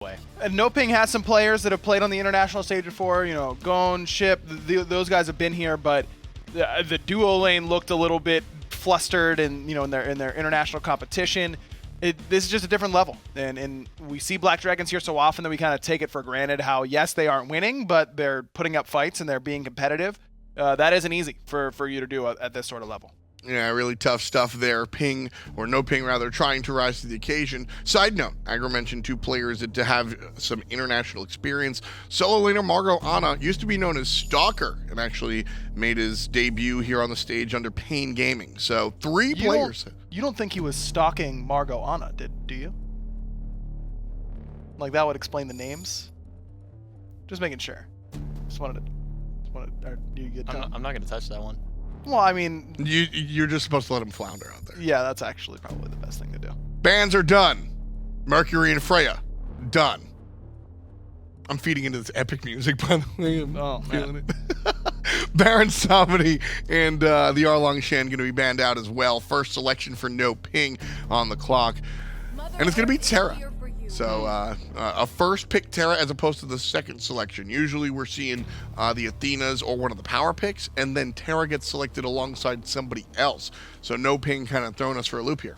way. And NoPing has some players that have played on the international stage before. You know, Gonn, Ship, those guys have been here, but the duo lane looked a little bit flustered, and in their international competition. This is just a different level, and we see Black Dragons here so often that we kind of take it for granted how, yes, they aren't winning, but they're putting up fights and they're being competitive. That isn't easy for you to do at this sort of level. Yeah, really tough stuff there. Ping, or NoPing rather, trying to rise to the occasion. Side note, Aggro mentioned two players that to have some international experience. Solo laner MargotAnna used to be known as Stalker and actually made his debut here on the stage under Pain Gaming. So three players. You don't think he was stalking MargotAnna, do you? Like that would explain the names? Just making sure. Just wanted to you good, Tom? I'm not going to touch that one. Well, I mean... You're just supposed to let him flounder out there. Yeah, that's actually probably the best thing to do. Bans are done. Mercury and Freya, done. I'm feeding into this epic music, by the way. I'm feeling it. Baron Samedi and the Arlong Shen going to be banned out as well. First selection for NoPing on the clock. And it's going to be Terra. So a first pick Terra as opposed to the second selection. Usually we're seeing the Athenas or one of the power picks, and then Terra gets selected alongside somebody else. So NoPing kind of throwing us for a loop here.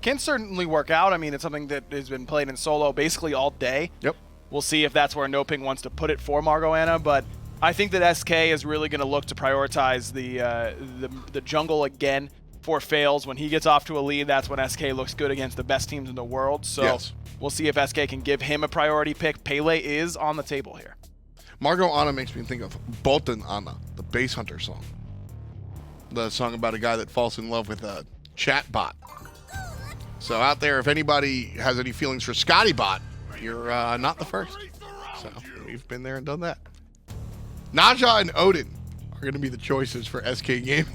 Can certainly work out. I mean, it's something that has been played in solo basically all day. Yep. We'll see if that's where NoPing wants to put it for MargotAnna, but I think that SK is really going to look to prioritize the jungle again for Faeles. When he gets off to a lead, that's when SK looks good against the best teams in the world. So yes, we'll see if SK can give him a priority pick. Pele is on the table here. MargotAnna makes me think of BoltonAnna, the Base Hunter song. The song about a guy that falls in love with a chat bot. So out there, if anybody has any feelings for ScottyBot, you're not the first. So we've been there and done that. Naja and Odin are going to be the choices for SK Gaming.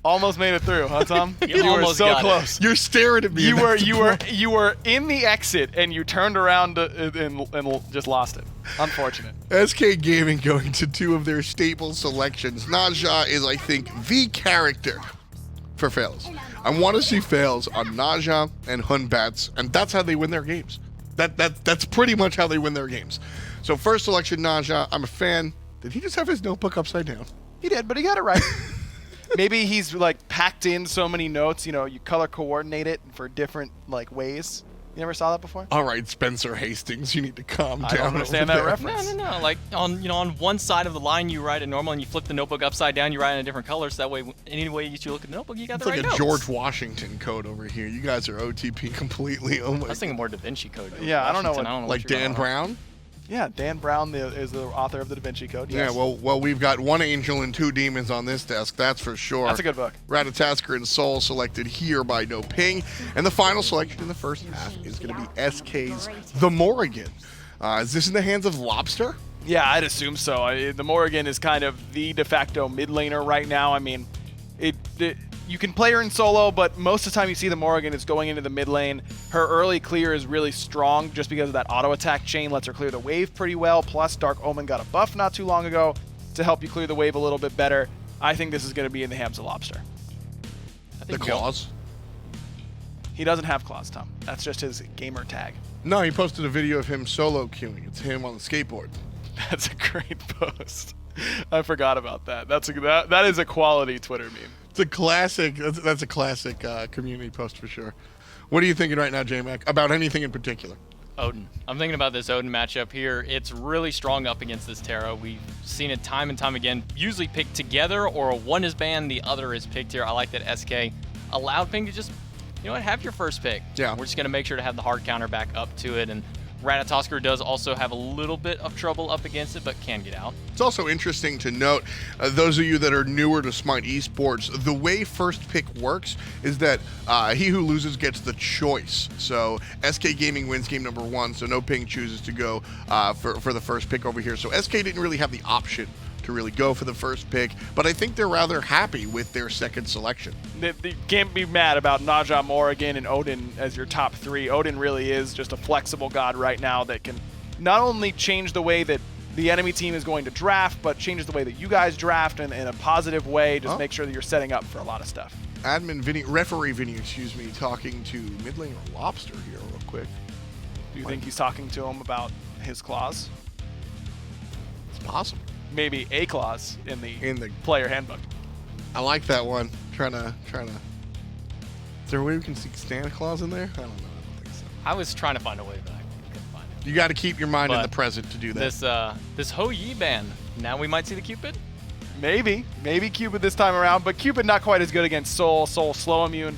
Almost made it through, huh, Tom? You were almost so got close. it. You're staring at me. You were in the exit and you turned around and just lost it. Unfortunate. SK Gaming going to two of their staple selections. Naja is, I think, the character for Faeles. I want to see Faeles on Naja and Hunbats, and that's how they win their games. That's pretty much how they win their games. So first selection, Naja. I'm a fan. Did he just have his notebook upside down? He did, but he got it right. Maybe he's like packed in so many notes, you color coordinate it for different ways. You never saw that before? All right, Spencer Hastings, you need to calm down. I don't understand that reference. No. Like on one side of the line you write it normal, and you flip the notebook upside down, you write it in a different color, so that way any way you look at the notebook, you got the right notes. It's like a George Washington code over here. You guys are OTP completely. Oh my. I was thinking more Da Vinci Code. Yeah, I don't know what like Dan Brown? Yeah, Dan Brown is the author of the Da Vinci Code. Yes. Yeah, well, we've got one angel and two demons on this desk, that's for sure. That's a good book. Ratatoskr and Soul selected here by NoPing. And the final selection in the first half is going to be SK's The Morrigan. Is this in the hands of Lawbster? Yeah, I'd assume so. The Morrigan is kind of the de facto mid laner right now. I mean, you can play her in solo, but most of the time you see the Morrigan is going into the mid lane. Her early clear is really strong just because of that auto attack chain, lets her clear the wave pretty well. Plus, Dark Omen got a buff not too long ago to help you clear the wave a little bit better. I think this is going to be in the hands of Lawbster. The claws? He doesn't have claws, Tom. That's just his gamer tag. No, he posted a video of him solo queuing. It's him on the skateboard. That's a great post. I forgot about that. That is a quality Twitter meme. It's a classic. That's a classic community post for sure. What are you thinking right now, J-Mac, about anything in particular? Odin. I'm thinking about this Odin matchup here. It's really strong up against this Terra. We've seen it time and time again. Usually picked together, or one is banned, the other is picked here. I like that SK allowed Ping to just, have your first pick. Yeah. We're just going to make sure to have the hard counter back up to it. And Ratatoskr does also have a little bit of trouble up against it, but can get out. It's also interesting to note, those of you that are newer to Smite Esports, the way first pick works is that he who loses gets the choice. So SK Gaming wins game number 1, so NoPing chooses to go for the first pick over here. So SK didn't really have the option to really go for the first pick, but I think they're rather happy with their second selection. They can't be mad about Naja, Morrigan, and Odin as your top 3. Odin really is just a flexible god right now that can not only change the way that the enemy team is going to draft, but changes the way that you guys draft in a positive way. Just make sure that you're setting up for a lot of stuff. Admin Vinny, referee Vinny, excuse me, talking to mid laner Lawbster here real quick. Do you think he's talking to him about his clause? It's possible. Maybe a clause in the player handbook. I like that one. Trying to. Is there a way we can see Santa Claus in there? I don't know. I don't think so. I was trying to find a way, but I couldn't find it. You got to keep your mind in But the present to do that. This Ho Yi ban. Now we might see the Cupid. Maybe Cupid this time around, but Cupid not quite as good against Soul. Soul slow immune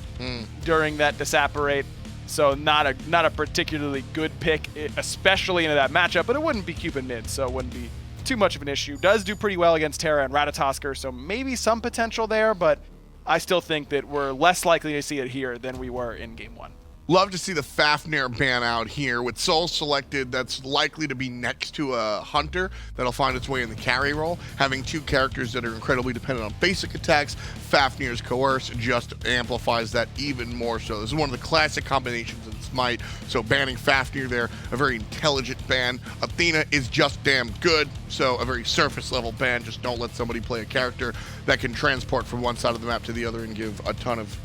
during that disapparate, so not a particularly good pick, especially into that matchup. But it wouldn't be Cupid mid, so it wouldn't be too much of an issue. Does do pretty well against Terra and Ratatoskr, so maybe some potential there, but I still think that we're less likely to see it here than we were in Game 1. Love to see the Fafnir ban out here. With Soul selected, that's likely to be next to a Hunter that'll find its way in the carry role. Having two characters that are incredibly dependent on basic attacks, Fafnir's Coerce just amplifies that even more so. This is one of the classic combinations in Smite, so banning Fafnir there, a very intelligent ban. Athena is just damn good, so a very surface level ban. Just don't let somebody play a character that can transport from one side of the map to the other and give a ton of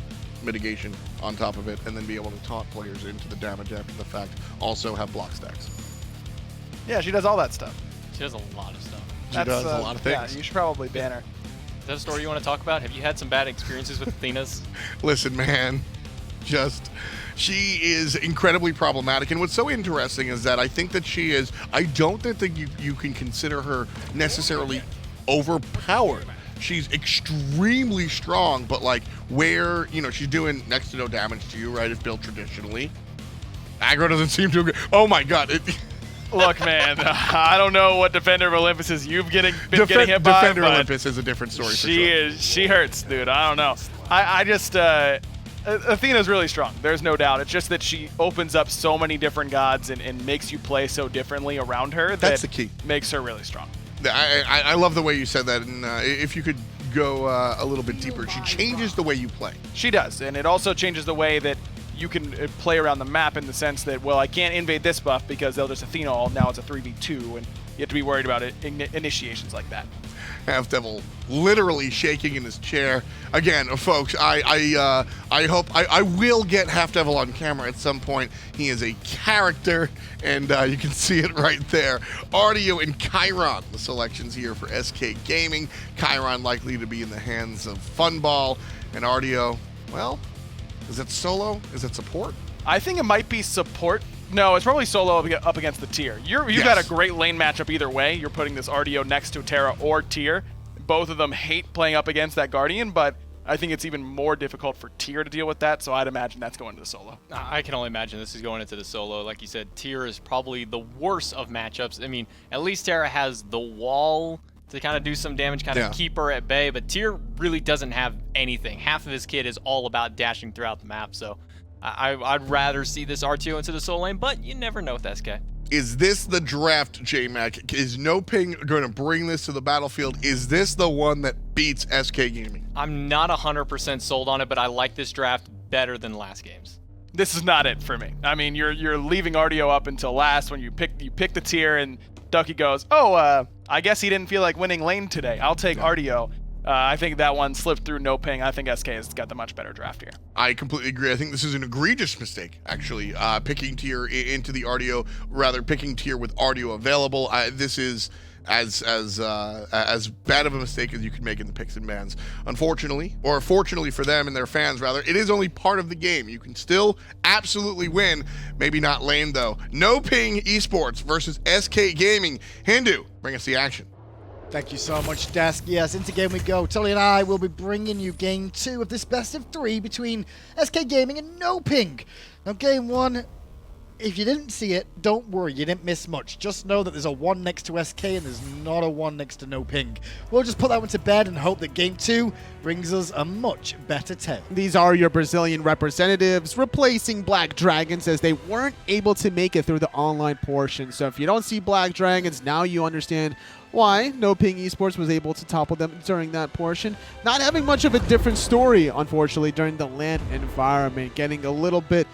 mitigation on top of it, and then be able to taunt players into the damage after the fact. Also have block stacks. Yeah, she does all that stuff. She does a lot of stuff. She does a lot of things. Yeah, you should probably ban her. Is that a story you want to talk about? Have you had some bad experiences with Athena's? Listen, man, she is incredibly problematic, and what's so interesting is that I think that she is, I don't think that you can consider her necessarily overpowered. She's extremely strong, but like where, she's doing next to no damage to you, right? If built traditionally. Aggro doesn't seem to agree. Oh my god. Look, man, I don't know what Defender of Olympus you've been getting hit by. Defender Olympus is a different story. She hurts, dude. I don't know. I just Athena's really strong. There's no doubt. It's just that she opens up so many different gods and makes you play so differently around her. That's the key. Makes her really strong. I love the way you said that, and if you could go a little bit deeper, she changes the way you play. She does, and it also changes the way that you can play around the map in the sense that, well, I can't invade this buff because they'll just Athena all. Now it's a 3v2, and you have to be worried about initiations like that. Halfdevil literally shaking in his chair. Again, folks, I hope I will get Halfdevil on camera at some point. He is a character, and you can see it right there. Artio and Chiron, the selections here for SK Gaming. Chiron likely to be in the hands of Funball, and Artio, well, is it solo? Is it support? I think it might be support. No, it's probably solo up against the tier. You've got a great lane matchup either way. You're putting this Artio next to Terra or tier. Both of them hate playing up against that Guardian, but I think it's even more difficult for tier to deal with that, so I'd imagine that's going to the solo. I can only imagine this is going into the solo. Like you said, tier is probably the worst of matchups. I mean, at least Terra has the wall to kind of do some damage, kind of keep her at bay, but tier really doesn't have anything. Half of his kit is all about dashing throughout the map, so I'd rather see this Artio into the solo lane, but you never know with SK. Is this the draft, J-Mac? Is NoPing going to bring this to the battlefield? Is this the one that beats SK Gaming? I'm not 100% sold on it, but I like this draft better than last game's. This is not it for me. I mean, you're leaving Artio up until last when you pick the tier, and Ducky goes, I guess he didn't feel like winning lane today. I'll take Artio. I think that one slipped through NoPing. I think SK has got the much better draft here. I completely agree. I think this is an egregious mistake, actually, picking tier into the Artio, rather picking tier with Artio available. This is as bad of a mistake as you can make in the picks and bans. Unfortunately, or fortunately for them and their fans, rather, it is only part of the game. You can still absolutely win. Maybe not lane, though. NoPing Esports versus SK Gaming. Hindu, bring us the action. Thank you so much, Desk. Yes, into game we go. Tully and I will be bringing you game 2 of this best of 3 between SK Gaming and NoPing. Now, game 1, if you didn't see it, don't worry, you didn't miss much. Just know that there's a 1 next to SK and there's not a 1 next to NoPing. We'll just put that one to bed and hope that game 2 brings us a much better tale. These are your Brazilian representatives replacing Black Dragons as they weren't able to make it through the online portion. So if you don't see Black Dragons, now you understand why NoPing Esports was able to topple them during that portion. Not having much of a different story, unfortunately, during the LAN environment. Getting a little bit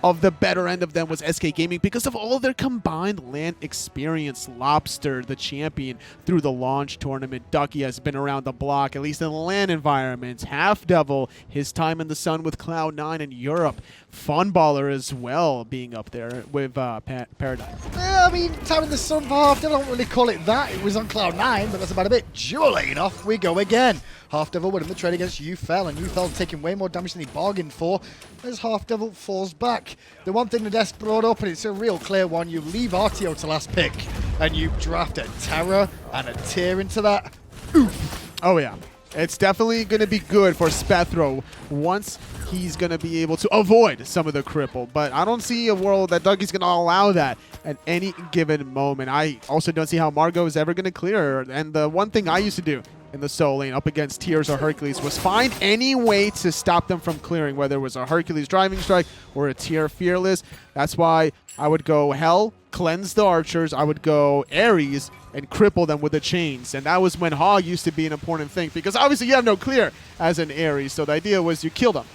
of the better end of them was SK Gaming because of all of their combined LAN experience. Lawbster, the champion through the launch tournament. Ducky has been around the block, at least in the LAN environments. Halfdevil, his time in the sun with Cloud9 in Europe. Funballer as well, being up there with Paradigm. Yeah, I mean, time in the sun for Halfdevil, I don't really call it that. It was on Cloud9, but that's about a bit. Dueling, off we go again. Halfdevil winning the trade against YouFell, and YouFell taking way more damage than he bargained for as Halfdevil falls back. The one thing the desk brought up, and it's a real clear one, you leave Artio to last pick, and you draft a Terra and a tier into that. Oof. Oh, yeah. It's definitely going to be good for SPETHRO once he's going to be able to avoid some of the cripple. But I don't see a world that Dougie's going to allow that at any given moment. I also don't see how Margot is ever going to clear. And the one thing I used to do in the solo lane up against tiers or Hercules was find any way to stop them from clearing, whether it was a Hercules driving strike or a tier fearless. That's why I would go Hell, cleanse the archers. I would go Ares and cripple them with the chains. And that was when Hog used to be an important thing, because obviously you have no clear as an Ares. So the idea was you kill them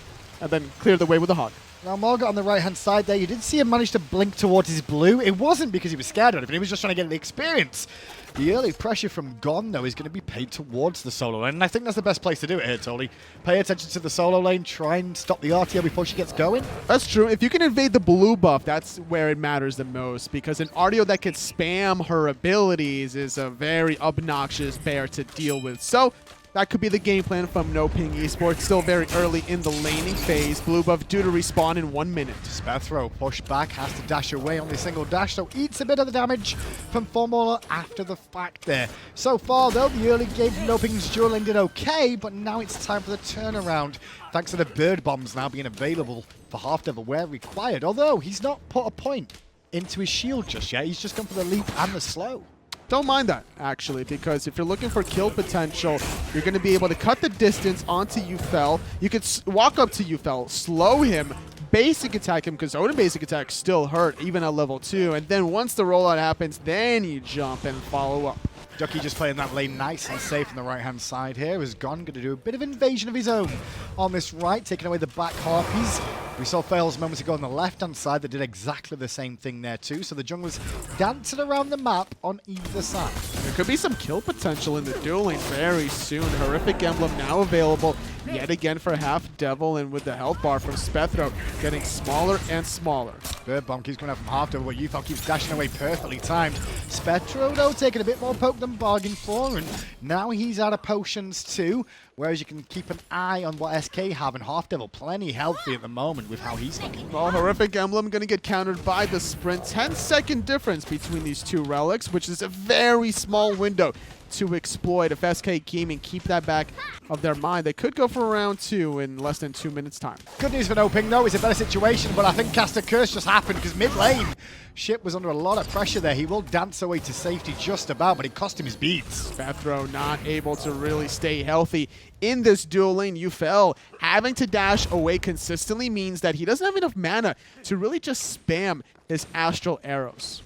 and then clear the way with the Hog. Now, Margot on the right-hand side there, you did see him manage to blink towards his blue. It wasn't because he was scared of it, he was just trying to get the experience. The early pressure from Gonn, though, is going to be paid towards the solo lane, and I think that's the best place to do it here, Tolly. Pay attention to the solo lane, try and stop the Artio before she gets going. That's true. If you can invade the blue buff, that's where it matters the most, because an Artio that can spam her abilities is a very obnoxious bear to deal with. So that could be the game plan from NoPing Esports. Still very early in the laning phase. Blue buff due to respawn in 1 minute. SPETHRO push back, has to dash away, only a single dash, so eats a bit of the damage from Funballer after the fact there. So far, though, the early game from NoPing's dueling did okay, but now it's time for the turnaround, thanks to the bird bombs now being available for Halfdevil where required, although he's not put a point into his shield just yet. He's just gone for the leap and the slow. Don't mind that, actually, because if you're looking for kill potential, you're going to be able to cut the distance onto YouFell. You could walk up to YouFell, slow him, basic attack him, because Odin basic attack still hurt, even at level 2. And then once the rollout happens, then you jump and follow up. Ducky just playing that lane nice and safe on the right-hand side here. Is Gonn going to do a bit of invasion of his own on this right, taking away the back harpies. We saw Faeles moments ago on the left-hand side that did exactly the same thing there too. So the junglers dancing around the map on either side. There could be some kill potential in the dueling very soon. Horrific Emblem now available yet again for Halfdevil, and with the health bar from SPETHRO getting smaller and smaller. Bird bomb keeps coming out from Halfdevil, but YouFell keeps dashing away perfectly timed. SPETHRO, though, taking a bit more poke than bargained for, and now he's out of potions too, whereas you can keep an eye on what SK have, and Halfdevil plenty healthy at the moment with how he's looking. Well, Horrific Emblem going to get countered by the sprint. 10-second difference between these two relics, which is a very small window to exploit. If SK Gaming keep that back of their mind, they could go for round 2 in less than 2 minutes time. Good news for NoPing, though, it's a better situation, but I think Caster Curse just happened because mid lane, Ship was under a lot of pressure there. He will dance away to safety just about, but it cost him his beats. SPETHRO not able to really stay healthy in this duel lane. YouFell having to dash away consistently means that he doesn't have enough mana to really just spam his astral arrows.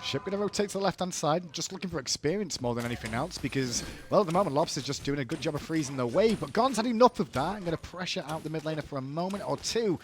Ship going to rotate to the left-hand side, just looking for experience more than anything else because, well, at the moment, Lawbster's just doing a good job of freezing the wave, but Gonn's had enough of that. I'm going to pressure out the mid laner for a moment or two.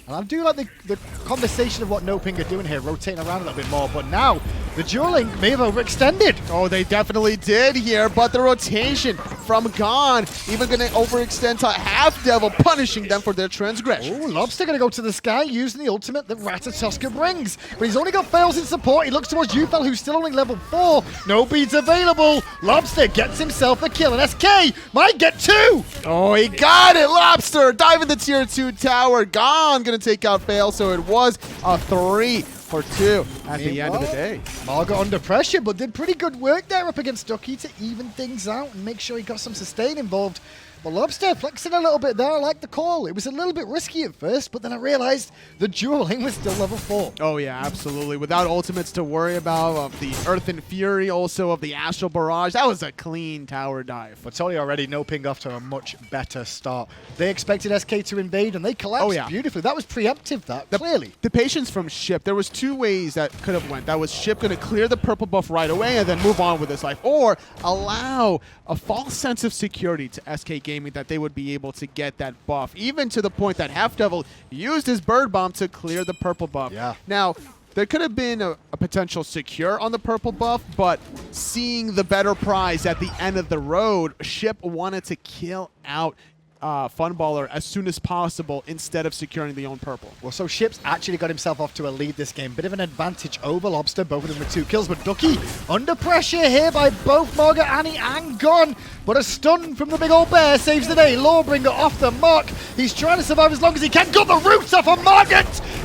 And I do like the conversation of what NoPing are doing here, rotating around a little bit more, but now the dueling may have overextended. Oh, they definitely did here, but the rotation from Gonn even going to overextend to Halfdevil, punishing them for their transgression. Oh, Lawbster going to go to the sky using the ultimate that Ratatoskr brings, but he's only got Faeles in support. He looks towards YouFell, who's still only level 4. No beads available. Lawbster gets himself a kill, and SK might get 2. Oh, he got it. Lawbster diving the tier 2 tower. Gonn going to take out Faeles, so it was a 3 for 2 at the end of the day. Margot under pressure, but did pretty good work there up against Ducky to even things out and make sure he got some sustain involved. But Lawbster flexing a little bit there. I like the call. It was a little bit risky at first, but then I realized the dueling was still level 4. Oh, yeah, absolutely. Without ultimates to worry about, of the Earth and Fury, also of the Astral Barrage. That was a clean tower dive. But totally already NoPing off to a much better start. They expected SK to invade, and they collapsed beautifully. That was preemptive, clearly. The patience from Ship, there was 2 ways that could have went. That was Ship going to clear the purple buff right away and then move on with his life, or allow a false sense of security to SK Gaming Gaming that they would be able to get that buff, even to the point that Halfdevil used his bird bomb to clear the purple buff. Yeah. Now, there could have been a potential secure on the purple buff, but seeing the better prize at the end of the road, Ship wanted to kill out Funballer as soon as possible instead of securing the own purple. Well, so Ship's actually got himself off to a lead this game. Bit of an advantage over Lawbster, both of them with 2 kills. But Ducky under pressure here by both MargotAnna and Gonn. But a stun from the big old bear saves the day. Lawbringer off the mark. He's trying to survive as long as he can. Got the roots off of Margot.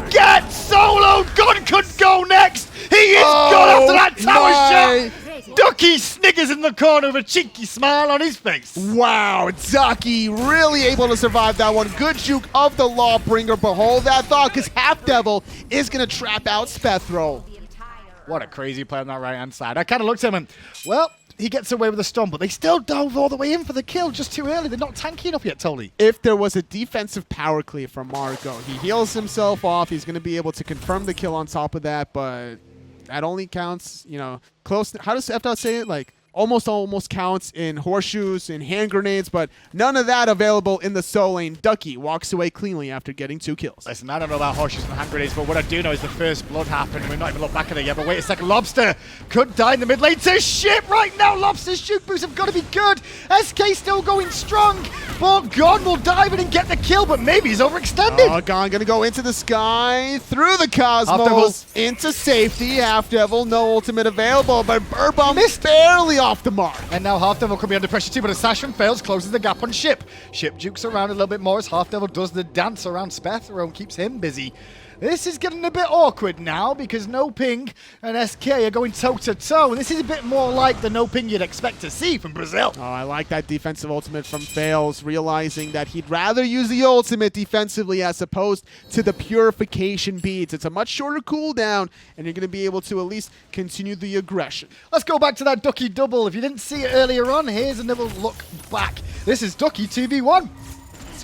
Get soloed. Gonn could go next. He is gone after that tower shot. Ducky sniggers in the corner with a cheeky smile on his face. Wow, Ducky really able to survive that one. Good juke of the Lawbringer, but hold that thought, because Halfdevil is going to trap out SPETHRO. What a crazy play on that right-hand side. I kind of looked at him and, well, he gets away with a stun, but they still dove all the way in for the kill just too early. They're not tanky enough yet, Tony. If there was a defensive power cleave from Margot, he heals himself off. He's going to be able to confirm the kill on top of that, but that only counts, you know, close. How does FDOT say it? Like, almost counts in horseshoes and hand grenades, but none of that available in the solo lane. Ducky walks away cleanly after getting 2 kills. Listen, I don't know about horseshoes and hand grenades, but what I do know is the first blood happened. We've not even looked back at it yet, but wait a second. Lawbster could die in the mid lane to Ship right now. Lobster's shoot boosts have got to be good. SK still going strong, but Gonn will dive in and get the kill, but maybe he's overextended. Oh, Gonn gonna go into the sky, through the cosmos, into safety. Halfdevil, no ultimate available, but Bird Bomb missed barely off the mark. And now Halfdevil could be under pressure too, but a sash from Faeles closes the gap on Ship. Ship jukes around a little bit more as Halfdevil does the dance around SPETHRO and keeps him busy. This is getting a bit awkward now because NoPing and SK are going toe-to-toe, and this is a bit more like the NoPing you'd expect to see from Brazil. Oh, I like that defensive ultimate from Faeles, realizing that he'd rather use the ultimate defensively as opposed to the purification beads. It's a much shorter cooldown, and you're going to be able to at least continue the aggression. Let's go back to that Ducky double. If you didn't see it earlier on, here's another look back. This is Ducky 2v1.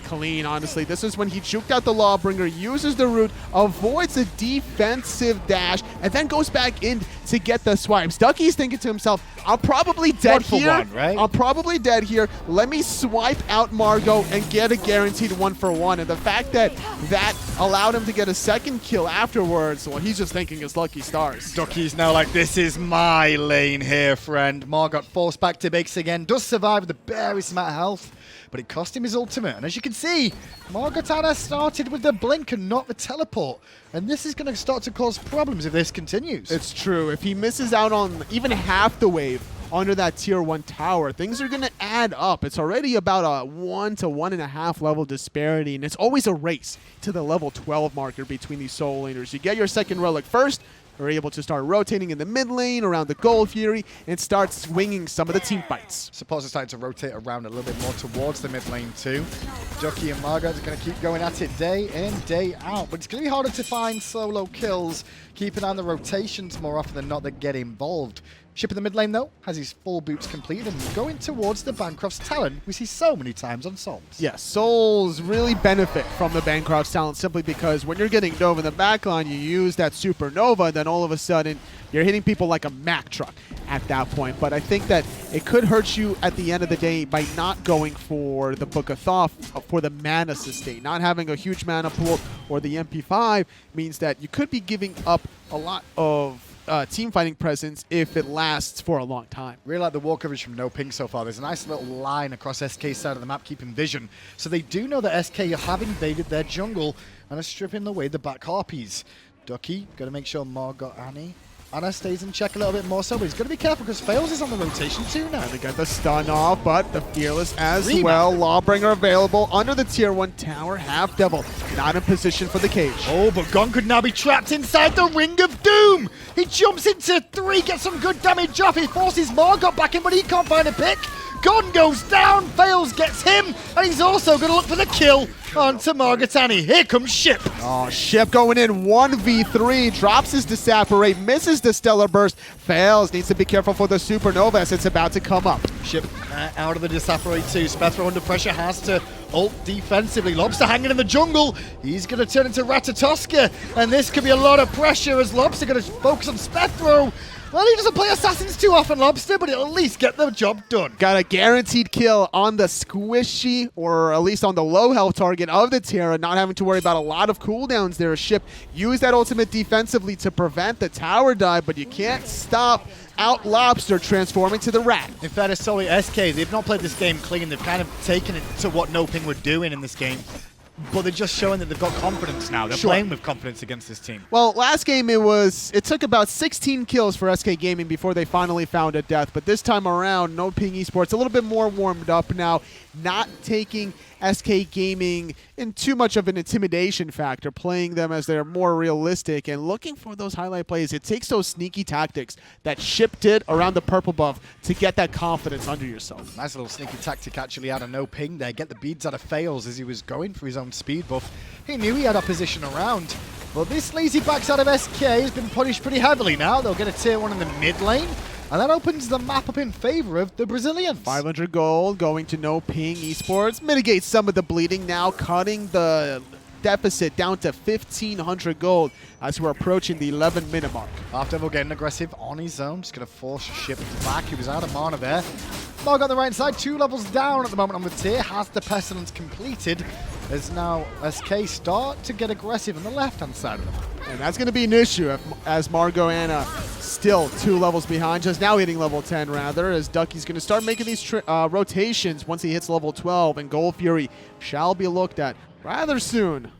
Clean, honestly. This is when he juked out the Lawbringer, uses the root, avoids a defensive dash, and then goes back in to get the swipes. Ducky's thinking to himself, I'm probably dead here. One, right? I'm probably dead here. Let me swipe out Margot and get a guaranteed 1-for-1. And the fact that that allowed him to get a second kill afterwards, well, he's just thinking his lucky stars. Ducky's now like, this is my lane here, friend. Margot forced back to base again. Does survive with the barest amount of health, but it cost him his ultimate. And as you can see, MargotAnna started with the blink and not the teleport. And this is going to start to cause problems if this continues. It's true. If he misses out on even half the wave under that tier 1 tower, things are going to add up. It's already about a 1 to 1.5 level disparity, and it's always a race to the level 12 marker between these solo laners. You get your second relic first, are able to start rotating in the mid lane around the Gold Fury and start swinging some of the team fights. Suppose it's starting to rotate around a little bit more towards the mid lane too. Ducky and Margot are going to keep going at it day in, day out, but it's going to be harder to find solo kills. Keep an eye on the rotations more often than not that get involved. Ship in the mid lane, though, has his full boots completed and going towards the Bancroft's talent we see so many times on Souls. Yes, Souls really benefit from the Bancroft's talent simply because when you're getting Nova in the backline, you use that Supernova, and then all of a sudden, you're hitting people like a Mack truck at that point. But I think that it could hurt you at the end of the day by not going for the Book of Thoth for the mana sustain. Not having a huge mana pool or the MP5 means that you could be giving up a lot of team fighting presence if it lasts for a long time. Really like the wall coverage from NoPing so far. There's a nice little line across SK's side of the map keeping vision. So they do know that SK have invaded their jungle and are stripping away the back harpies. Ducky, got to make sure MargotAnna stays in check a little bit more so, but he's got to be careful because Faeles is on the rotation too now. They got the stun off, but the Fearless as Rama. well. Lawbringer available under the tier 1 tower. Halfdevil not in position for the cage. Oh, but Gonn could now be trapped inside the Ring of Doom. He jumps into 3, gets some good damage off. He forces Margot back in, but he can't find a pick. Gonn goes down, Faeles gets him, and he's also going to look for the kill onto MargotAnna. Here comes Ship. Oh, Ship going in 1v3, drops his Disapparate, misses the Stellar Burst. Faeles needs to be careful for the Supernova as it's about to come up. Ship out of the Disapparate too. SPETHRO under pressure has to ult defensively. Lawbster hanging in the jungle. He's going to turn into Ratatoskr, and this could be a lot of pressure as Lawbster going to focus on SPETHRO. Well, he doesn't play Assassins too often, Lawbster, but it'll at least get the job done. Got a guaranteed kill on the squishy, or at least on the low health target of the Terra, not having to worry about a lot of cooldowns there. Ship use that ultimate defensively to prevent the tower dive, but you can't stop out Lawbster transforming to the rat. In fairness, solely SK, they've not played this game clean. They've kind of taken it to what NoPing were doing in this game. But they're just showing that they've got confidence now. They're playing with confidence against this team. Well, last game it took about 16 kills for SK Gaming before they finally found a death. But this time around, NoPing Esports a little bit more warmed up now, not taking SK Gaming in too much of an intimidation factor, playing them as they're more realistic and looking for those highlight plays. It takes those sneaky tactics that Ship did around the purple buff to get that confidence under yourself. Nice little sneaky tactic actually out of NoPing there. Get the beads out of Faeles as he was going for his own speed buff. He knew he had opposition around. But this lazy backside of SK has been punished pretty heavily now. They'll get a tier 1 in the mid lane. And that opens the map up in favor of the Brazilians. 500 gold going to NoPing Esports. Mitigates some of the bleeding now, cutting the deficit down to 1,500 gold as we're approaching the 11-minute mark. Halfdevil getting aggressive on his own. Just going to force Ship back. He was out of mana there. Morg on the right side, 2 levels down at the moment on the tier. Has the Pestilence completed as now SK start to get aggressive on the left-hand side of the map. And that's going to be an issue as MargotAnna still 2 levels behind, just now hitting level 10 rather, as Ducky's going to start making these rotations once he hits level 12, and Gold Fury shall be looked at rather soon.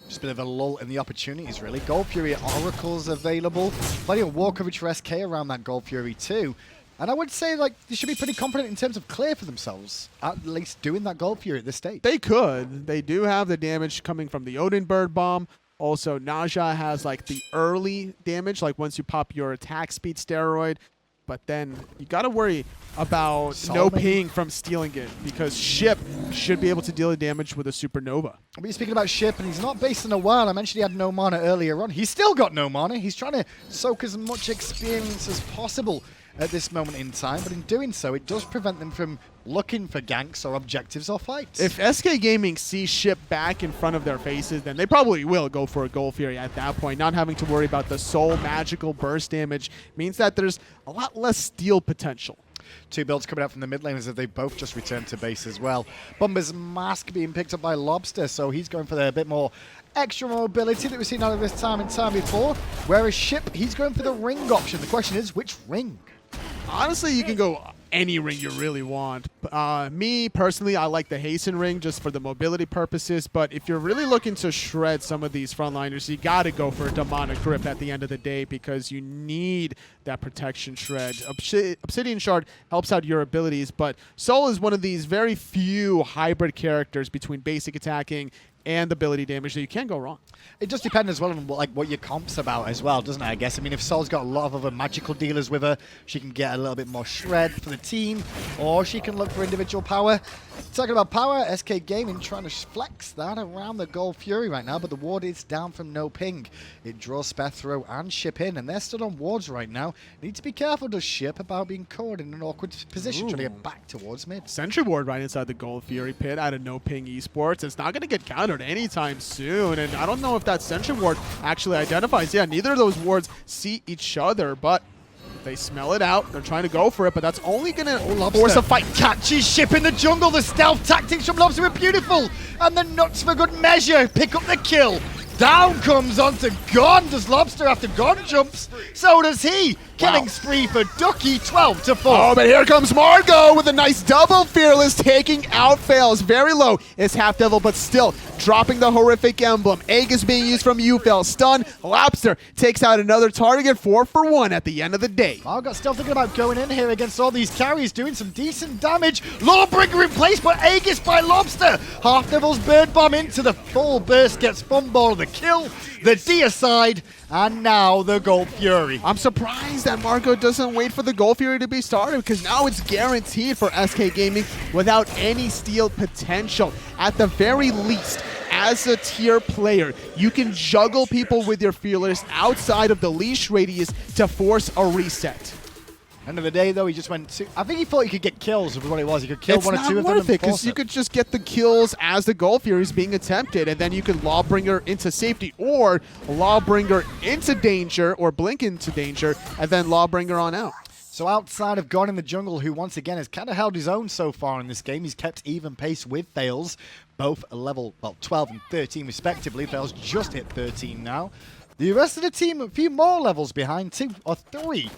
Just a bit of a lull in the opportunities, really. Gold Fury Oracle's available. Plenty of war coverage for SK around that Gold Fury too. And I would say, like, they should be pretty confident in terms of clear for themselves, at least doing that Gold Fury at this stage. They could. They do have the damage coming from the Odin Bird Bomb. Also, Naja has, like, the early damage, like once you pop your attack speed steroid. But then you got to worry about NoPing from stealing it, because Ship should be able to deal the damage with a Supernova. I'll be speaking about Ship, and he's not based in a while. I mentioned he had no mana earlier on. He's still got no mana. He's trying to soak as much experience as possible at this moment in time, but in doing so, it does prevent them from looking for ganks or objectives or fights. If SK Gaming sees Ship back in front of their faces, then they probably will go for a Gold Fury at that point. Not having to worry about the soul magical burst damage means that there's a lot less steal potential. 2 builds coming out from the mid lane as if they both just returned to base as well. Bumba's Mask being picked up by Lawbster, so he's going for a bit more extra mobility that we've seen out of this time before. Whereas Ship, he's going for the ring option. The question is, which ring? Honestly, you can go any ring you really want. Me, personally, I like the Hasten ring just for the mobility purposes, but if you're really looking to shred some of these frontliners, you got to go for a Demonic Grip at the end of the day, because you need that protection shred. Obsidian Shard helps out your abilities, but Soul is one of these very few hybrid characters between basic attacking and ability damage that you can't go wrong. It just depends as well on what your comp's about as well, doesn't it, I guess? I mean, if Sol's got a lot of other magical dealers with her, she can get a little bit more shred for the team, or she can look for individual power. Talking about power, SK Gaming trying to flex that around the Gold Fury right now, but the ward is down from NoPing. It draws SPETHRO and Ship in, and they're still on wards right now. Need to be careful, does Ship, about being caught in an awkward position, trying to get back towards mid. Sentry ward right inside the Gold Fury pit out of NoPing Esports. It's not going to get countered anytime soon, and I don't know if that Sentry ward actually identifies. Yeah, neither of those wards see each other, but they smell it out. They're trying to go for it, but that's only going to force a fight. Catches Ship in the jungle. The stealth tactics from Lawbster are beautiful, and the nuts for good measure pick up the kill. Down comes onto Gonn. Does Lawbster after Gonn jumps? So does he. Killing spree for Ducky, 12-4. Oh, but here comes Margot with a nice double Fearless, taking out Faeles. Very low is Halfdevil, but still dropping the horrific emblem. Egg is being used from YouFell. Stun. Lawbster takes out another target, 4 for 1 at the end of the day. Margot still thinking about going in here against all these carries, doing some decent damage. Lawbringer in place, but Aegis by Lawbster. Halfdevil's bird bomb into the full burst gets Funballer the kill. The deicide, and now the Gold Fury. I'm surprised that Margot doesn't wait for the Gold Fury to be started, because now it's guaranteed for SK Gaming without any steal potential. At the very least, as a tier player, you can juggle people with your Fearless outside of the leash radius to force a reset. End of the day, though, he just went to... I think he thought he could get kills with what it was. He could kill one or two of them. It's not worth it, because you could just get the kills as the Gold Fury is being attempted, and then you could Lawbringer into safety, or Lawbringer into danger, or Blink into danger, and then Lawbringer on out. So outside of Gonn in the jungle, who once again has kind of held his own so far in this game, he's kept even pace with Faeles, both a level, well, 12 and 13 respectively. Faeles just hit 13 now. The rest of the team a few more levels behind, 2 or 3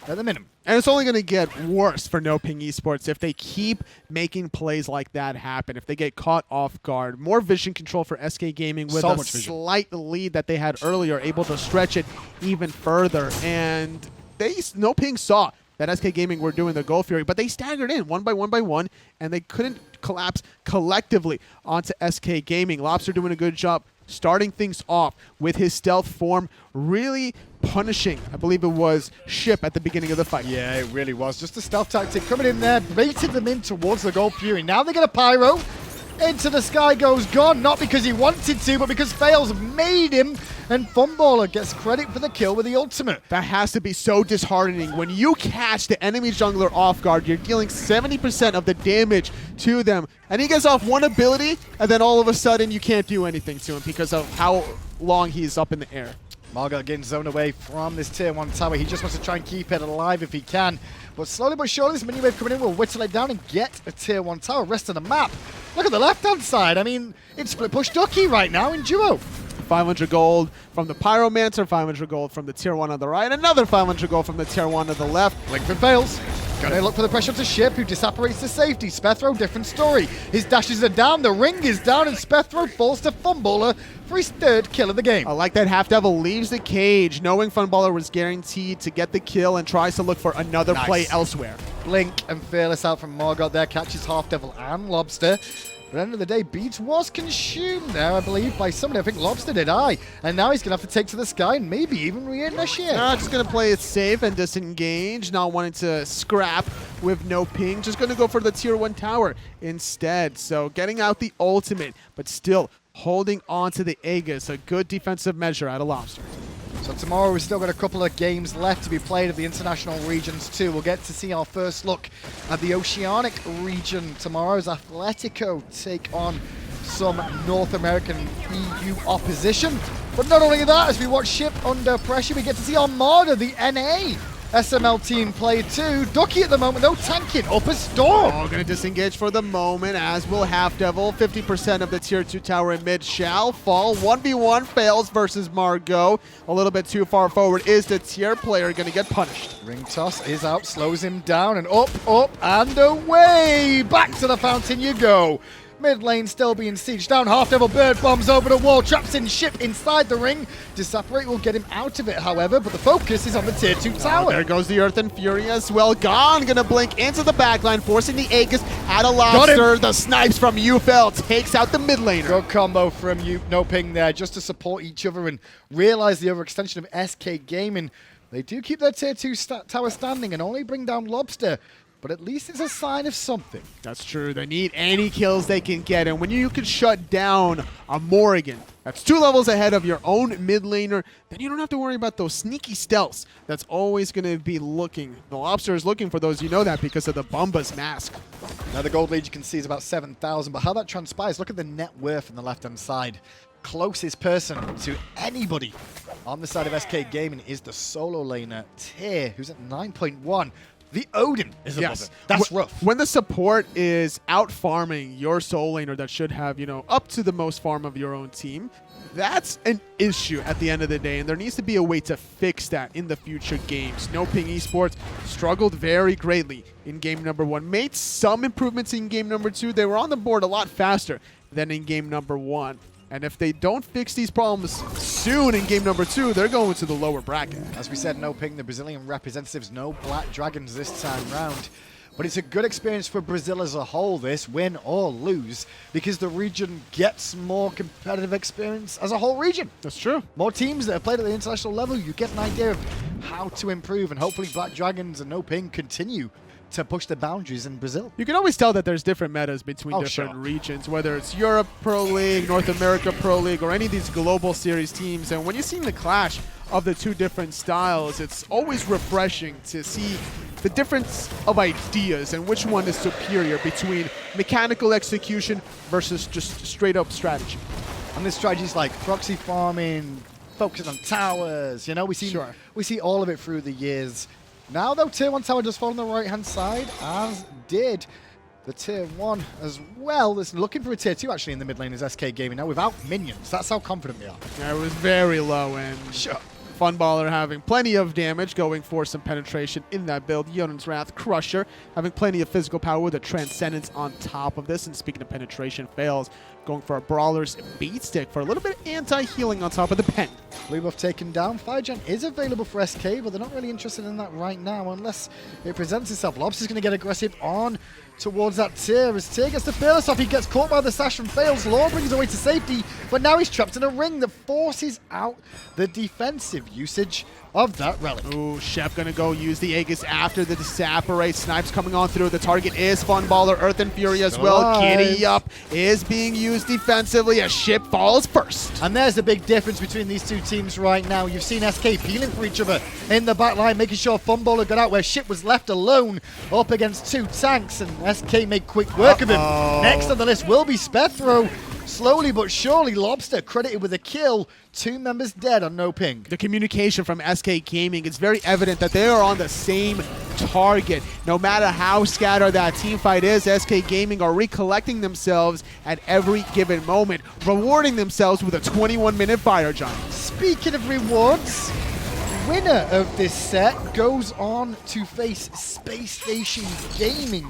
at the minimum. And it's only going to get worse for NoPing Esports if they keep making plays like that happen, if they get caught off guard. More vision control for SK Gaming with a slight lead that they had earlier, able to stretch it even further. And NoPing saw that SK Gaming were doing the Gold Fury, but they staggered in one by one, and they couldn't collapse collectively onto SK Gaming. Lawbster doing a good job starting things off with his stealth form, really punishing, I believe it was Ship at the beginning of the fight. Yeah, it really was. Just a stealth tactic coming in there, baited them in towards the Gold Fury. Now they get a pyro. Into the sky goes Gonn, not because he wanted to, but because Faeles made him, and Funballer gets credit for the kill with the ultimate. That has to be so disheartening. When you catch the enemy jungler off guard, you're dealing 70% of the damage to them, and he gets off one ability, and then all of a sudden you can't do anything to him because of how long he's up in the air. Margot getting zoned away from this tier 1 tower. He just wants to try and keep it alive if he can. But slowly but surely, this mini wave coming in will whittle it down and get a tier 1 tower. Rest of the map. Look at the left-hand side. I mean, it's split push ducky right now in duo. 500 gold from the Pyromancer, 500 gold from the tier 1 on the right, another 500 gold from the tier 1 on the left. Blink from Faeles. Gonna look for the pressure to Ship, who disapparates to safety. SPETHRO, different story. His dashes are down, the ring is down, and SPETHRO falls to Funballer for his 3rd kill of the game. I like that Halfdevil leaves the cage, knowing Funballer was guaranteed to get the kill and tries to look for another play elsewhere. Blink and Faeles out from Morrigan there, catches Halfdevil and Lawbster. But at the end of the day, Beats was consumed there, I believe, by somebody. I think Lawbster did, and now he's going to have to take to the sky and maybe even reinitiate. Just going to play it safe and disengage, not wanting to scrap with NoPing. Just going to go for the tier 1 tower instead. So getting out the ultimate, but still holding on to the Aegis. A good defensive measure out of Lawbster. So tomorrow we've still got a couple of games left to be played of the international regions too. We'll get to see our first look at the Oceanic region tomorrow as Atletico take on some North American EU opposition. But not only that, as we watch Ship under pressure, we get to see Armada, the NA SML team play too. Ducky at the moment, though, tanking up a storm. Oh, gonna disengage for the moment, as will Halfdevil. 50% of the tier 2 tower in mid shall fall. 1v1 Faeles versus Margot. A little bit too far forward. Is the tier player gonna get punished? Ring toss is out, slows him down, and up, and away. Back to the fountain you go. Mid lane still being sieged down. Halfdevil bird bombs over the wall, traps in Ship inside the ring. Disapparate will get him out of it, however, but the focus is on the tier 2 tower. There goes the Earth and Fury as well. Gonn gonna blink into the backline, forcing the Aegis at a Lawbster. The snipes from YouFell takes out the mid laner. Good combo from NoPing there, just to support each other and realize the overextension of SK Gaming. They do keep their tier 2 tower standing and only bring down Lawbster. But at least it's a sign of something. That's true. They need any kills they can get. And when you can shut down a Morrigan, that's 2 levels ahead of your own mid laner, then you don't have to worry about those sneaky stealths. That's always going to be looking. The Lawbster is looking for those. You know that because of the Bumba's mask. Now the gold lead you can see is about 7,000. But how that transpires, look at the net worth on the left-hand side. Closest person to anybody on the side of SK Gaming is the solo laner, Terra, who's at 9.1. The Odin is above it. That's rough. When the support is out farming your soul laner that should have, up to the most farm of your own team, that's an issue at the end of the day, and there needs to be a way to fix that in the future games. NoPing Esports struggled very greatly in game number 1, made some improvements in game number 2. They were on the board a lot faster than in game number 1. And if they don't fix these problems soon in game number 2, they're going to the lower bracket. As we said, NoPing, the Brazilian representatives, no Black Dragons this time round. But it's a good experience for Brazil as a whole, this, win or lose, because the region gets more competitive experience as a whole region. That's true. More teams that have played at the international level, you get an idea of how to improve, and hopefully Black Dragons and NoPing continue to push the boundaries in Brazil. You can always tell that there's different metas between different regions, whether it's Europe Pro League, North America Pro League, or any of these global series teams. And when you've seen the clash of the 2 different styles, it's always refreshing to see the difference of ideas and which one is superior between mechanical execution versus just straight up strategy. And this strategy's like proxy farming, focusing on towers, you know, we see all of it through the years. Now though, tier 1 tower does fall on the right hand side, as did the tier 1 as well. That's looking for a tier 2 actually in the mid lane is SK Gaming now without minions. That's how confident they are. Yeah, it was very low and Sure. Funballer having plenty of damage, going for some penetration in that build. Yonan's Wrath, Crusher, having plenty of physical power with a Transcendence on top of this. And speaking of penetration, Faeles going for a Brawler's Beat Stick for a little bit of anti-healing on top of the pen. Blue buff taken down. Fire Giant is available for SK, but they're not really interested in that right now unless it presents itself. Lawbster's going to get aggressive on towards that tier. As tier gets the Faeles off, he gets caught by the sash from Faeles. Law brings away to safety, but now he's trapped in a ring that forces out the defensive usage of that relic. Ooh, Chef gonna go use the Aegis after the Disapparate. Snipes coming on through. The target is Funballer, Earth and Fury as well. Giddy Up is being used defensively as Ship falls first. And there's the big difference between these two teams right now. You've seen SK peeling for each other in the back line, making sure Funballer got out where Ship was left alone up against two tanks, and SK made quick work of him. Next on the list will be SPETHRO. Slowly but surely, Lawbster credited with a kill. 2 members dead on NoPing. The communication from SK Gaming, it's very evident that they are on the same target. No matter how scattered that team fight is, SK Gaming are recollecting themselves at every given moment, rewarding themselves with a 21-minute Fire Giant. Speaking of rewards, winner of this set goes on to face Space Station Gaming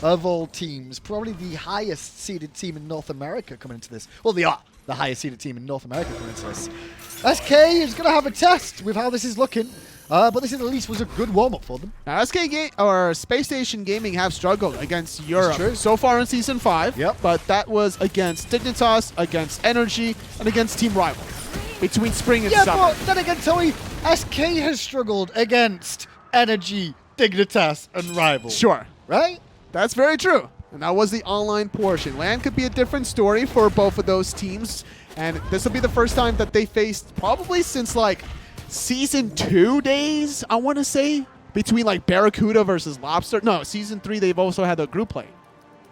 of all teams. Probably the highest seeded team in North America coming into this. Well, they are the highest seeded team in North America coming into this. SK is going to have a test with how this is looking. But this at least was a good warm-up for them. Now, Space Station Gaming have struggled against Europe so far in Season 5. Yep. But that was against Dignitas, against Energy, and against Team Rival. Between spring and summer. Yeah, but then again, Toey, SK has struggled against Energy, Dignitas, and Rival. Sure. Right? That's very true. And that was the online portion. LAN could be a different story for both of those teams. And this will be the first time that they faced probably since like Season 2 days, I want to say. Between like Barracuda versus Lawbster. No, Season 3 they've also had a group play.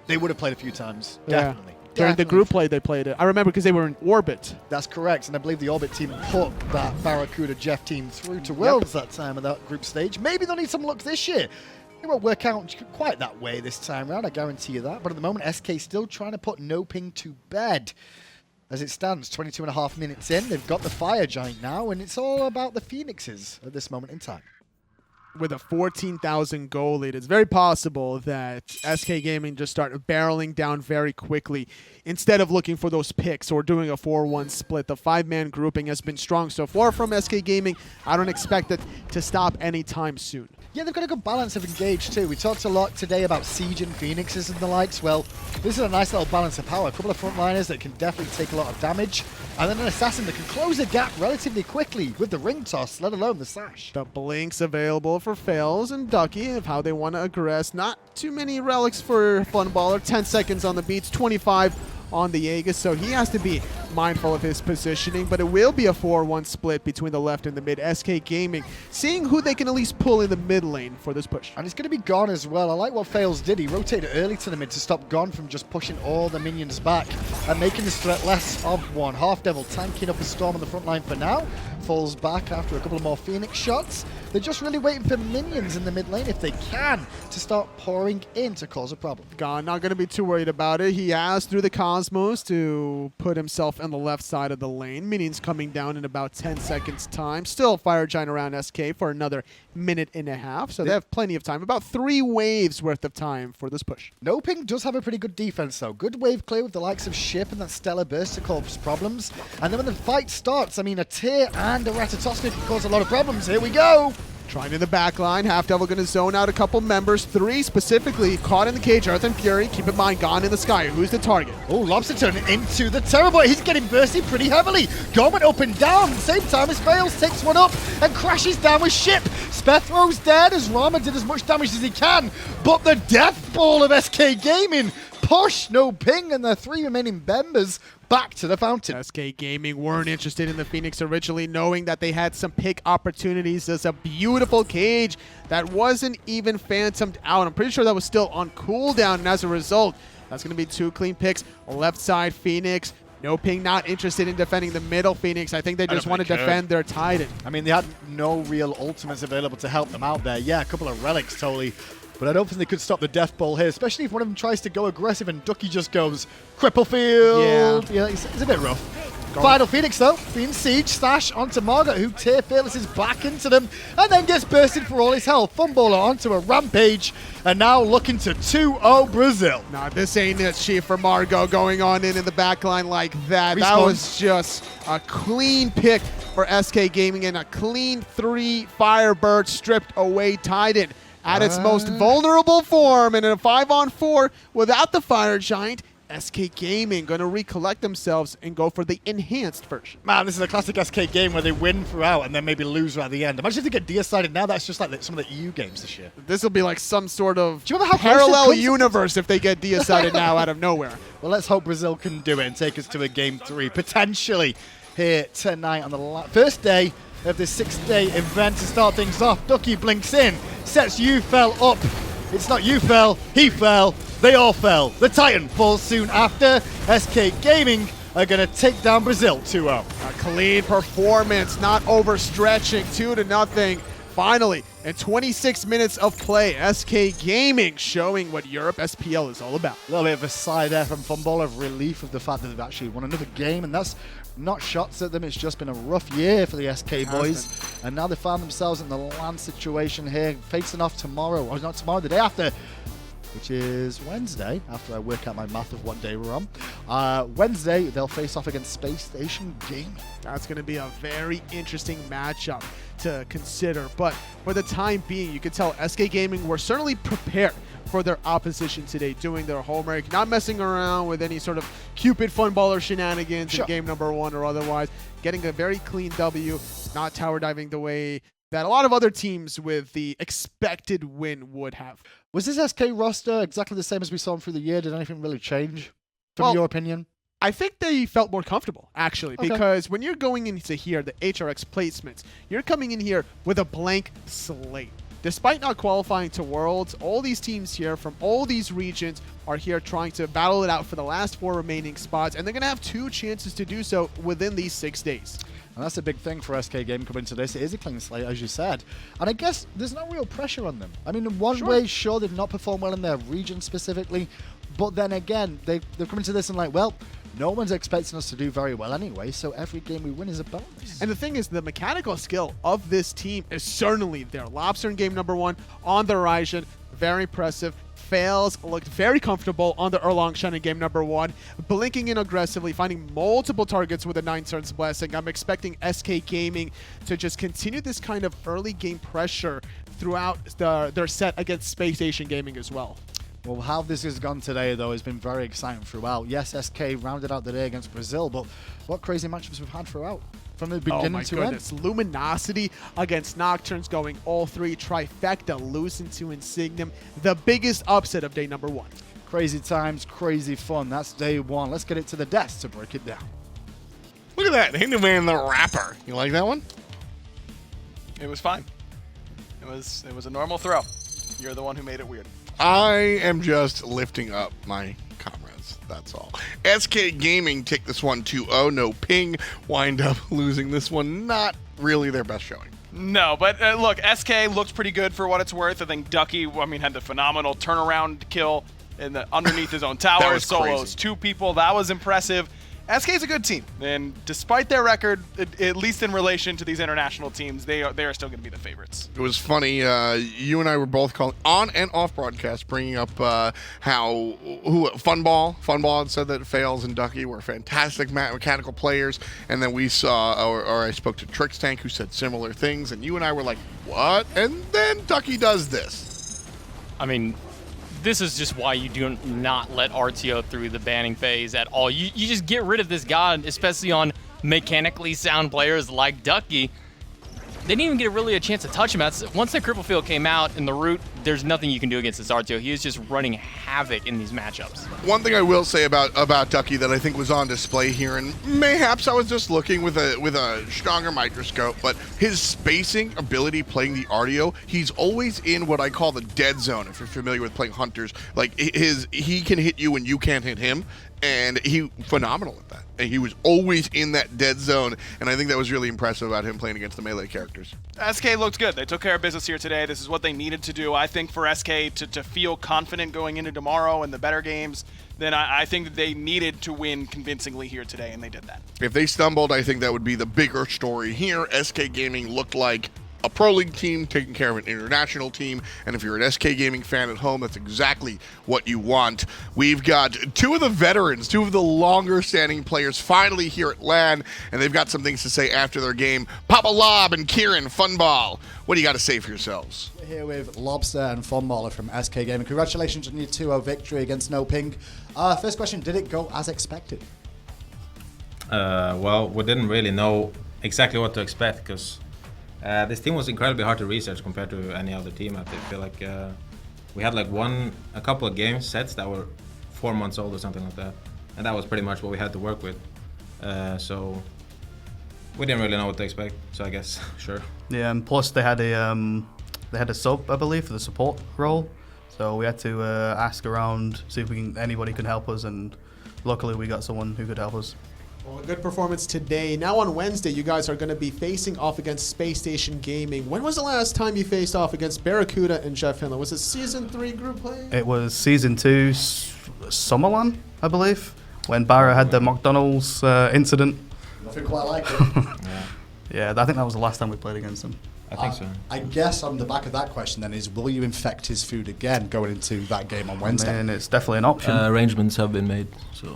They would have played a few times. Yeah. Definitely. During the group play they played it. I remember because they were in Orbit. That's correct, and I believe the Orbit team put that Barracuda Jeff team through to Worlds that time of that group stage. Maybe they'll need some luck this year. It won't work out quite that way this time around, I guarantee you that. But at the moment, SK still trying to put NoPing to bed. As it stands, 22.5 minutes in, they've got the Fire Giant now, and it's all about the Phoenixes at this moment in time. With a 14,000 goal lead, it's very possible that SK Gaming just start barreling down very quickly instead of looking for those picks or doing a 4-1 split. The 5-man grouping has been strong so far from SK Gaming. I don't expect it to stop anytime soon. Yeah, they've got a good balance of engage too. We talked a lot today about Siege and Phoenixes and the likes. Well, this is a nice little balance of power. A couple of frontliners that can definitely take a lot of damage, and then an assassin that can close the gap relatively quickly with the ring toss, let alone the sash. The blinks available for Faeles and Ducky of how they want to aggress. Not too many relics for Funballer. 10 seconds on the beats, 25 on the Aegis, so he has to be mindful of his positioning, but it will be a 4-1 split between the left and the mid. SK Gaming seeing who they can at least pull in the mid lane for this push. And it's going to be Gonn as well. I like what Faeles did. He rotated early to the mid to stop Gonn from just pushing all the minions back and making this threat less of one. Halfdevil tanking up a storm on the front line for now. Falls back after a couple of more Phoenix shots. They're just really waiting for minions in the mid lane, if they can, to start pouring in to cause a problem. Gonn not going to be too worried about it. He has through the Cosmos to put himself on the left side of the lane. Minions coming down in about 10 seconds time. Still Fire Giant around SK for another minute and a half, so they have plenty of time. About 3 waves worth of time for this push. NoPing does have a pretty good defense though. Good wave clear with the likes of Ship and that Stellar Burst to cause problems. And then when the fight starts, I mean, a Tier and a Ratatoskr can cause a lot of problems. Here we go! Trying in the back line, Halfdevil going to zone out a couple members. 3 specifically caught in the cage, Earth and Fury. Keep in mind, Gonn in the sky. Who's the target? Oh, Lawbster turning into the Terra boy. He's getting bursted pretty heavily. Gonn went up and down. At the same time as Faeles takes one up and crashes down with Ship. SPETHRO's dead as Rama did as much damage as he can. But the death ball of SK Gaming push NoPing and their 3 remaining members back to the fountain. SK Gaming weren't interested in the Phoenix originally, knowing that they had some pick opportunities. There's a beautiful cage that wasn't even phantomed out. I'm pretty sure that was still on cooldown, and as a result, that's going to be 2 clean picks. Left side Phoenix. NoPing not interested in defending the middle Phoenix. I think they just want to defend their Titan. I mean, they had no real ultimates available to help them out there. Yeah, a couple of relics totally, but I don't think they could stop the Death Bowl here, especially if one of them tries to go aggressive and Ducky just goes Cripple Field. Yeah, it's a bit rough. Final Phoenix, though, being siege, Stash onto Margot, who tear Faeles is back into them, and then gets bursted for all his health. Funballer onto a rampage, and now looking to 2-0 Brazil. Nah, this ain't it, Chief, for Margot going on in the backline like that. Respawn. That was just a clean pick for SK Gaming and a clean 3 Firebird stripped away Titan at its most vulnerable form, and in a 5-on-4 without the Fire Giant, SK Gaming going to recollect themselves and go for the enhanced version. Man, this is a classic SK game where they win throughout and then maybe lose right at the end. Imagine if they get decided now. That's just like some of the EU games this year. This will be like some sort of Do you remember how parallel universe if they get decided now out of nowhere. Well, let's hope Brazil can do it and take us to a game 3, potentially here tonight on the first day of this 6-day event to start things off. Ducky blinks in, sets YouFell up. It's not YouFell, he fell. They all fell. The Titan falls soon after. SK Gaming are going to take down Brazil 2-0. A clean performance, not overstretching, 2-0. Finally, in 26 minutes of play, SK Gaming showing what Europe SPL is all about. A little bit of a sigh there from Funballer of relief of the fact that they've actually won another game, and that's not shots at them. It's just been a rough year for the SK boys, and now they found themselves in the land situation here, facing off tomorrow, or not tomorrow, the day after, which is Wednesday, after I work out my math of what day we're on. Wednesday, they'll face off against Space Station Gaming. That's going to be a very interesting matchup to consider. But for the time being, you can tell SK Gaming were certainly prepared for their opposition today, doing their homework, not messing around with any sort of Cupid Funballer shenanigans in game number 1 or otherwise, getting a very clean W, not tower diving the way that a lot of other teams with the expected win would have. Was this SK roster exactly the same as we saw them through the year? Did anything really change, from your opinion? I think they felt more comfortable, actually, because when you're going into here, the HRX placements, you're coming in here with a blank slate. Despite not qualifying to Worlds, all these teams here from all these regions are here trying to battle it out for the last 4 remaining spots, and they're going to have 2 chances to do so within these 6 days. And that's a big thing for SK Game coming to this. It is a clean slate, as you said. And I guess there's no real pressure on them. I mean, in one way, sure, they've not performed well in their region specifically, but then again, they've come into this and like, well, no one's expecting us to do very well anyway, so every game we win is a bonus. And the thing is, the mechanical skill of this team is certainly there. Lawbster in game number 1 on the horizon, very impressive. Faeles looked very comfortable on the Erlongshan in game number 1, blinking in aggressively, finding multiple targets with a 9 turns blessing. I'm expecting SK Gaming to just continue this kind of early game pressure throughout their set against Space Station Gaming as well. Well, how this has gone today, though, has been very exciting throughout. Yes, SK rounded out the day against Brazil, but what crazy matchups we've had throughout. From the beginning to end. Luminosity against Nocturnes going all 3, trifecta, losing to Insignium. The biggest upset of day number 1. Crazy times, crazy fun. That's day 1. Let's get it to the desk to break it down. Look at that. Hinduman the Rapper. You like that one? It was fine. It was a normal throw. You're the one who made it weird. I am just lifting up my comrades. That's all. SK Gaming take this one 2-0. NoPing wind up losing this one. Not really their best showing. No, but look, SK looked pretty good for what it's worth. I think Ducky, had the phenomenal turnaround kill underneath his own tower. Solos crazy. 2 people. That was impressive. SK is a good team, and despite their record, at least in relation to these international teams, they are still going to be the favorites. It was funny. You and I were both calling on and off broadcast, bringing up how Funball had said that Faeles and Ducky were fantastic mechanical players, and then we saw, or I spoke to Trix Tank, who said similar things, and you and I were like, what? And then Ducky does this. I mean, this is just why you do not let Artio through the banning phase at all. You just get rid of this god, especially on mechanically sound players like Ducky. They didn't even get really a chance to touch him. Once the cripple field came out and the root there's nothing you can do against this Artio. He is just running havoc in these matchups. One thing I will say about Ducky that I think was on display here, and mayhaps I was just looking with a stronger microscope, but his spacing ability playing the Artio, he's always in what I call the dead zone. If you're familiar with playing Hunters, like he can hit you and you can't hit him, and he phenomenal at that. And he was always in that dead zone, and I think that was really impressive about him playing against the melee characters. SK looked good. They took care of business here today. This is what they needed to do. I think for SK to feel confident going into tomorrow and the better games, then I think that they needed to win convincingly here today, and they did that. If they stumbled, I think that would be the bigger story here. SK Gaming looked like a Pro League team taking care of an international team, and if you're an SK Gaming fan at home, that's exactly what you want. We've got two of the veterans, two of the longer standing players finally here at LAN, and they've got some things to say after their game. Papa Lob and Chiron Funball, what do you got to say for yourselves? We're here with Lawbster and Funballer from SK Gaming. Congratulations on your 2-0 victory against NoPing. First question, did it go as expected? Well, we didn't really know exactly what to expect because this team was incredibly hard to research compared to any other team. I feel like we had like a couple of game sets that were 4 months old or something like that, and that was pretty much what we had to work with. So we didn't really know what to expect. So I guess sure. Yeah, and plus they had a sub, I believe, for the support role. So we had to ask around, see if anybody could help us, and luckily we got someone who could help us. Well, a good performance today. Now on Wednesday, you guys are going to be facing off against Space Station Gaming. When was the last time you faced off against Barracuda and Jeff Finland? Was it Season 3 group play? It was Season 2 Summerland, I believe, when Barra had the McDonald's incident. Nothing quite like it. Yeah, I think that was the last time we played against them. I think so. I guess on the back of that question then is, will you infect his food again going into that game on Wednesday? And it's definitely an option. Arrangements have been made, so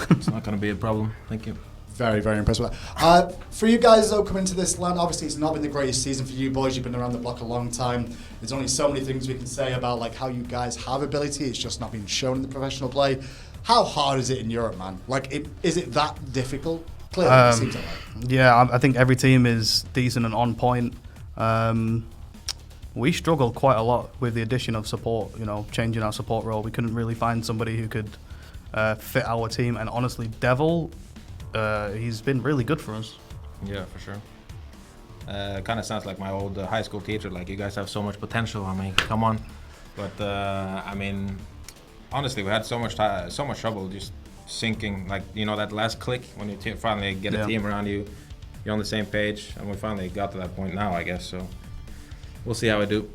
it's not going to be a problem. Thank you. Very, very impressed with that. For you guys, though, coming to this LAN, obviously it's not been the greatest season for you boys. You've been around the block a long time. There's only so many things we can say about like how you guys have ability. It's just not been shown in the professional play. How hard is it in Europe, man? Like, is it that difficult? Clearly, it seems like. Yeah, I think every team is decent and on point. We struggled quite a lot with the addition of support, changing our support role. We couldn't really find somebody who could fit our team, and honestly, Devil, he's been really good for us. Yeah, for sure. Kind of sounds like my old high school teacher, like, you guys have so much potential, I mean, come on. But, I mean, honestly, we had so much trouble just syncing, like, that last click when you finally get a team around you. You're on the same page, and we finally got to that point now, I guess, so we'll see how we do.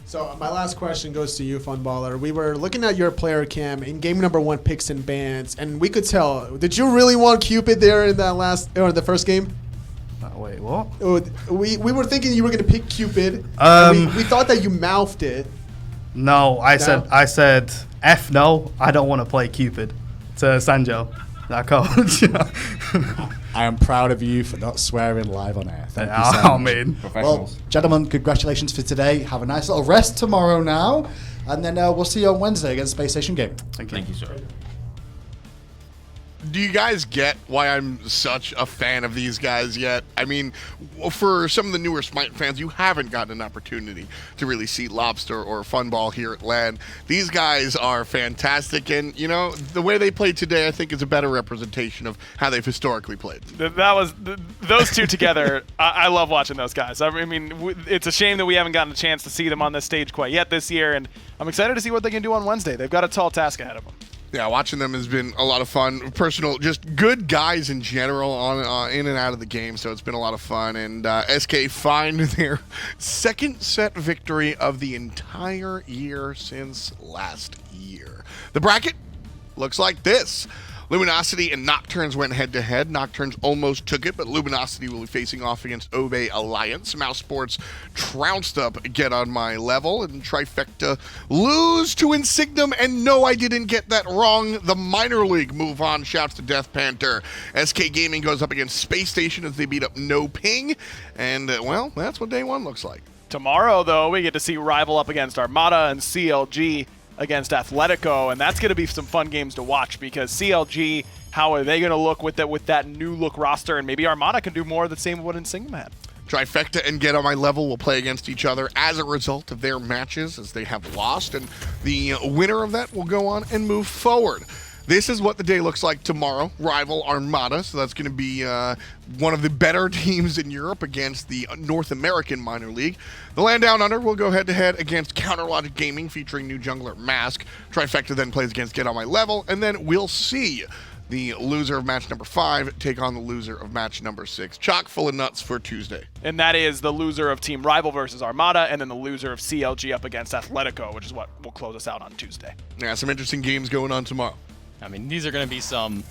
So my last question goes to you, Funballer. We were looking at your player cam in game number 1, picks and bans, and we could tell. Did you really want Cupid there in the first game? Wait, what? We were thinking you were going to pick Cupid. We thought that you mouthed it. No, I said, F no, I don't want to play Cupid to Sanjo, that coach. I am proud of you for not swearing live on air. Thank you so much. Man. Well, gentlemen, congratulations for today. Have a nice little rest tomorrow now, and then we'll see you on Wednesday against Space Station Gaming. Thank you, sir. Do you guys get why I'm such a fan of these guys yet? I mean, for some of the newer Smite fans, you haven't gotten an opportunity to really see Lawbster or Funball here at LAN. These guys are fantastic, and, the way they played today, I think, is a better representation of how they've historically played. Those two together, I love watching those guys. I mean, it's a shame that we haven't gotten a chance to see them on this stage quite yet this year, and I'm excited to see what they can do on Wednesday. They've got a tall task ahead of them. Yeah, watching them has been a lot of fun. Just good guys in general on in and out of the game, so it's been a lot of fun. And SK find their second set victory of the entire year since last year. The bracket looks like this. Luminosity and Nocturnes went head-to-head. Nocturnes almost took it, but Luminosity will be facing off against Obey Alliance. Mouse Sports trounced up Get On My Level, and Trifecta lose to Insignum, and no, I didn't get that wrong. The minor league move on. Shouts to Death Panther. SK Gaming goes up against Space Station as they beat up NoPing, and, well, that's what day one looks like. Tomorrow, though, we get to see Rival up against Armada and CLG against Athletico, and that's going to be some fun games to watch because CLG, how are they going to look with that new look roster, and maybe Armada can do more of the same of what Insignum had. Trifecta and Get On My Level will play against each other as a result of their matches as they have lost, and the winner of that will go on and move forward. This is what the day looks like tomorrow. Rival Armada, so that's going to be one of the better teams in Europe against the North American minor league. The Land Down Under will go head-to-head against Counterlogic Gaming, featuring new jungler Mask. Trifecta then plays against Get On My Level, and then we'll see the loser of match number 5 take on the loser of match number 6. Chock full of nuts for Tuesday. And that is the loser of Team Rival versus Armada, and then the loser of CLG up against Athletico, which is what will close us out on Tuesday. Yeah, some interesting games going on tomorrow. I mean, these are going to be some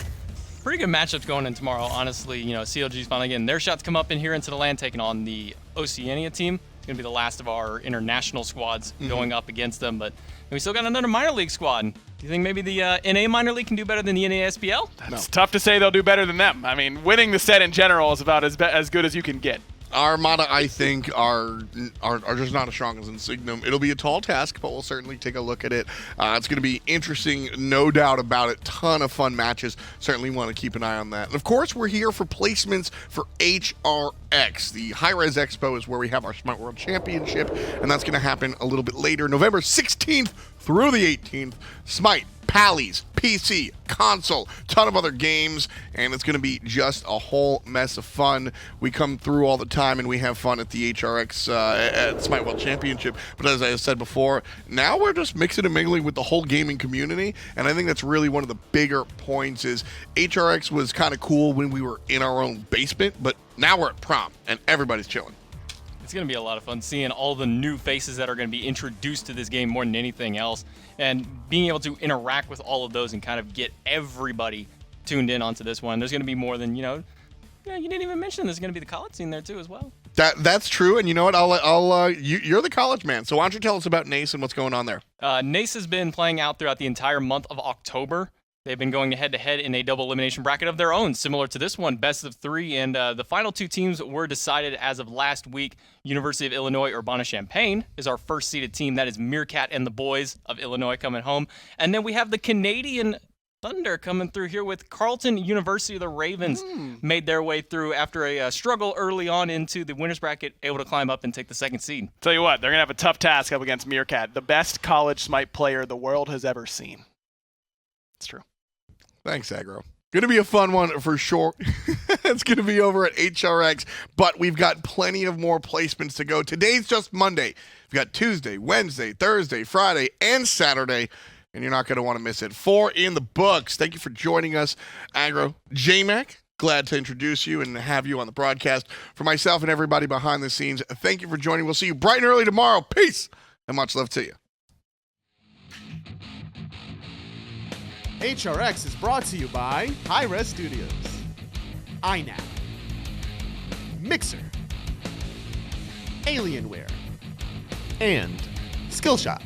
pretty good matchups going in tomorrow. Honestly, you know, CLG's finally getting their shots come up in here into the land, taking on the Oceania team. It's going to be the last of our international squads going up against them, but we still got another minor league squad. Do you think maybe the NA minor league can do better than the NA SPL? It's tough to say they'll do better than them. I mean, winning the set in general is about as good as you can get. Armada, I think, are just not as strong as Insignum. It'll be a tall task, but we'll certainly take a look at it. It's going to be interesting, no doubt about it. Ton of fun matches. Certainly want to keep an eye on that. And of course, we're here for placements for HRX. The hi-rez expo is where we have our Smite World Championship, and that's going to happen a little bit later, November 16th through the 18th. Smite, Pallies, PC, console, ton of other games, and it's going to be just a whole mess of fun. We come through all the time, and we have fun at the HRX at Smite World Championship. But as I said before, now we're just mixing and mingling with the whole gaming community, and I think that's really one of the bigger points is HRX was kind of cool when we were in our own basement, but now we're at prom, and everybody's chilling. It's going to be a lot of fun seeing all the new faces that are going to be introduced to this game more than anything else, and being able to interact with all of those and kind of get everybody tuned in onto this one. There's going to be more than, you didn't even mention there's going to be the college scene there too as well. That's true, and you know what? You're the college man, so why don't you tell us about Nace and what's going on there? Nace has been playing out throughout the entire month of October. They've been going head-to-head in a double elimination bracket of their own, similar to this one, best of 3. And the final 2 teams were decided as of last week. University of Illinois Urbana-Champaign is our first seeded team. That is Meerkat and the boys of Illinois coming home. And then we have the Canadian Thunder coming through here with Carleton University of the Ravens. Made their way through after a struggle early on into the winners bracket, able to climb up and take the 2nd seed. Tell you what, they're going to have a tough task up against Meerkat, the best college Smite player the world has ever seen. It's true. Thanks, Aggro. Going to be a fun one for sure. It's going to be over at HRX, but we've got plenty of more placements to go. Today's just Monday. We've got Tuesday, Wednesday, Thursday, Friday, and Saturday, and you're not going to want to miss it. 4 in the books. Thank you for joining us, Aggro. J-Mac, glad to introduce you and have you on the broadcast. For myself and everybody behind the scenes, thank you for joining. We'll see you bright and early tomorrow. Peace, and much love to you. HRX is brought to you by hi-rez Studios, iNap, Mixer, Alienware, and Skillshot.